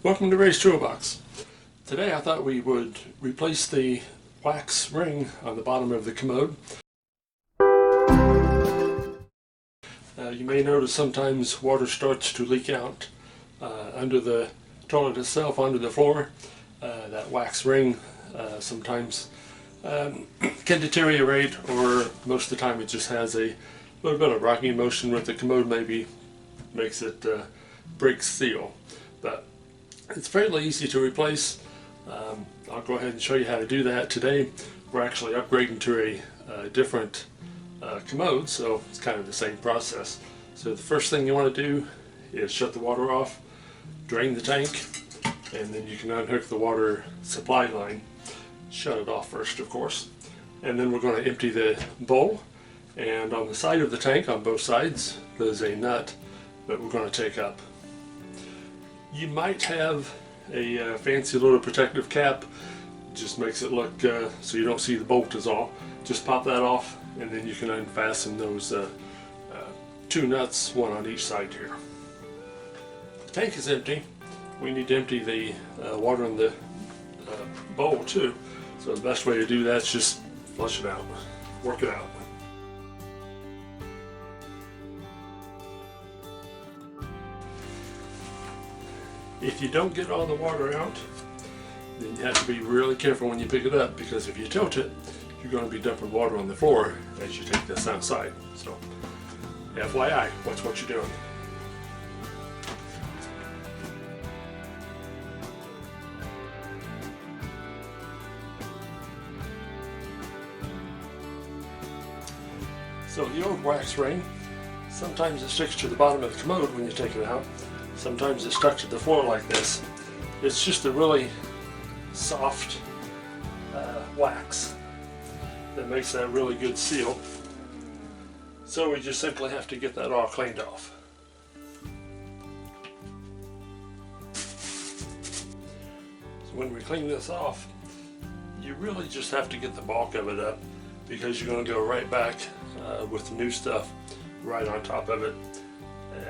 Welcome to Ray's Toolbox. Today I thought we would replace the wax ring on the bottom of the commode. You may notice sometimes water starts to leak out under the toilet itself, under the floor. That wax ring sometimes can deteriorate, or most of the time it just has a little bit of rocking motion with the commode, maybe makes it break seal. But it's fairly easy to replace. I'll go ahead and show you how to do that today. We're actually upgrading to a different commode, so it's kind of the same process. So the first thing you want to do is shut the water off, drain the tank, and then you can unhook the water supply line. Shut it off first, of course. And then we're going to empty the bowl, and on the side of the tank, on both sides, there's a nut that we're going to take up. You might have a fancy little protective cap. It just makes it look so you don't see the bolt is all. Just pop that off, and then you can unfasten those two nuts, one on each side here. The tank is empty. We need to empty the water in the bowl too. So the best way to do that is just flush it out, work it out. If you don't get all the water out, then you have to be really careful when you pick it up, because if you tilt it, you're going to be dumping water on the floor as you take this outside. So, FYI, watch what you're doing. So the old wax ring, sometimes it sticks to the bottom of the commode when you take it out. Sometimes it's stuck to the floor like this. It's just a really soft wax that makes that really good seal. So we just simply have to get that all cleaned off. So when we clean this off, you really just have to get the bulk of it up, because you're going to go right back with the new stuff right on top of it.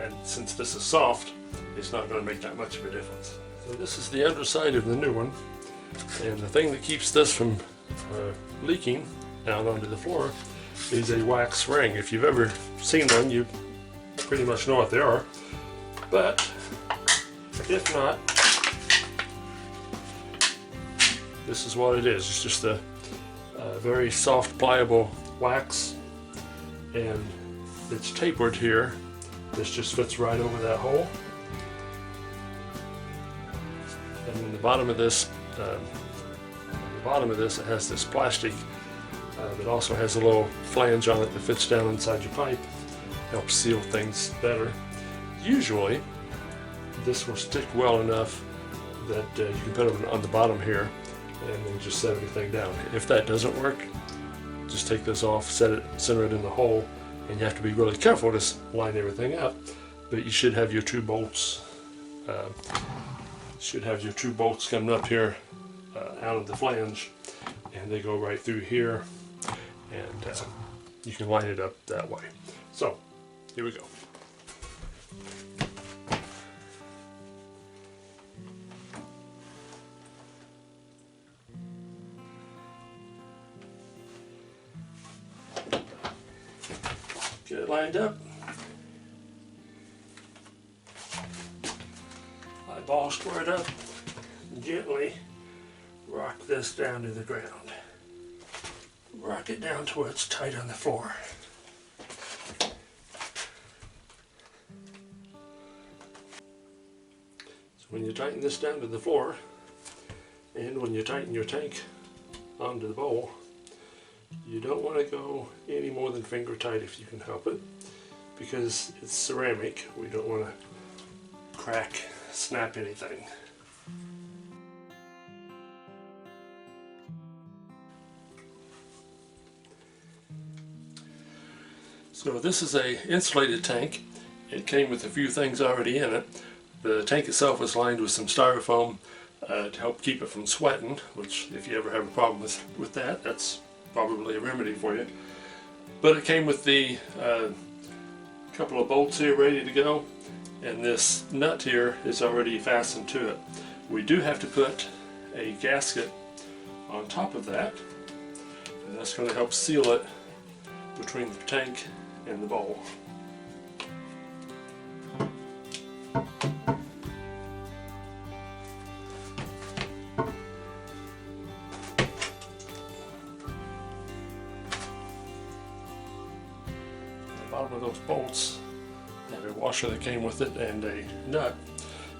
And since this is soft, it's not going to make that much of a difference. So this is the underside of the new one, and the thing that keeps this from leaking out onto the floor is a wax ring. If you've ever seen one, you pretty much know what they are, but if not, this is what it is. It's just a very soft, pliable wax, and it's tapered here. This just fits right over that hole. And in the bottom of this, it has this plastic that also has a little flange on it that fits down inside your pipe. Helps seal things better. Usually, this will stick well enough that you can put it on the bottom here and then just set everything down. If that doesn't work, just take this off, center it in the hole, and you have to be really careful to line everything up. But you should have your two bolts. Coming up here out of the flange, and they go right through here, and you can line it up that way. So here we go. Get it lined up. Ball squared up, and gently rock this down to the ground. Rock it down to where it's tight on the floor. So when you tighten this down to the floor, and when you tighten your tank onto the bowl, you don't want to go any more than finger tight if you can help it, because it's ceramic. We don't want to crack, snap anything. So this is a insulated tank. It came with a few things already in it. The tank itself is lined with some styrofoam to help keep it from sweating, which if you ever have a problem with that, that's probably a remedy for you. But it came with the couple of bolts here ready to go, and this nut here is already fastened to it. We do have to put a gasket on top of that, and that's going to help seal it between the tank and the bowl. The bottom of those bolts have a washer that came with it and a nut.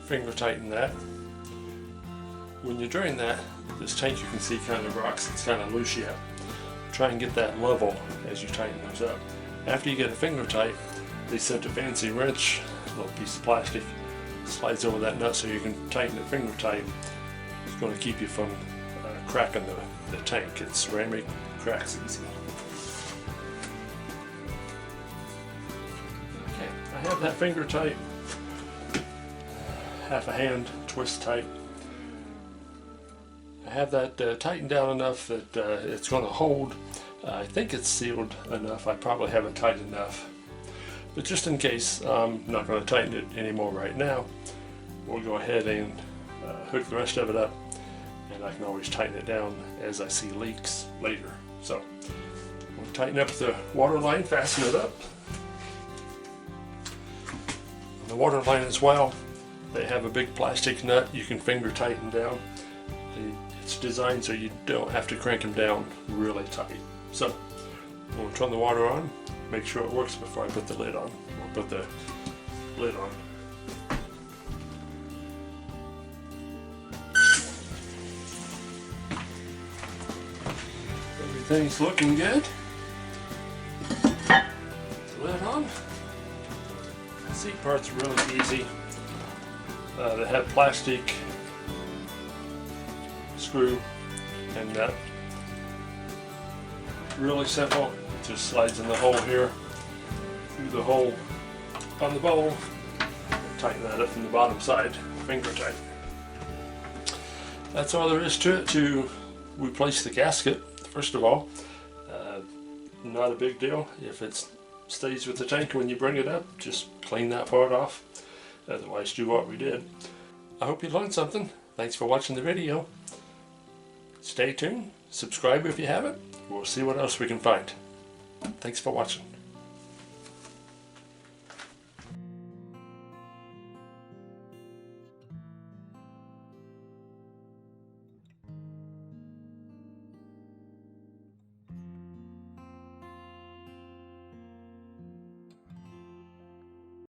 Finger tighten that. When you drain that, this tank you can see kind of rocks, it's kind of loose yet. Try and get that level as you tighten those up. After you get a finger tight, they sent a fancy wrench, a little piece of plastic, slides over that nut so you can tighten it finger tight. It's going to keep you from cracking the tank. It's ceramic, cracks easy. Okay, I have that finger tight, half a hand twist tight. I have that tightened down enough that it's going to hold. I think it's sealed enough. I probably haven't tightened enough. But just in case, I'm not going to tighten it anymore right now. We'll go ahead and hook the rest of it up, and I can always tighten it down as I see leaks later. So we'll tighten up the water line, fasten it up. The water line as well, they have a big plastic nut you can finger tighten down. It's designed so you don't have to crank them down really tight. So we'll turn the water on, make sure it works before I put the lid on. We'll put the lid on. Everything's looking good. Put the lid on. The seat part's really easy. They have plastic screw and nut. Really simple. It just slides in the hole here, through the hole on the bowl. Tighten that up from the bottom side, finger tight. That's all there is to it to replace the gasket. First of all, not a big deal. If it stays with the tank when you bring it up, just clean that part off. Otherwise, do what we did. I hope you learned something. Thanks for watching the video. Stay tuned, subscribe if you haven't. We'll see what else we can find. Thanks for watching.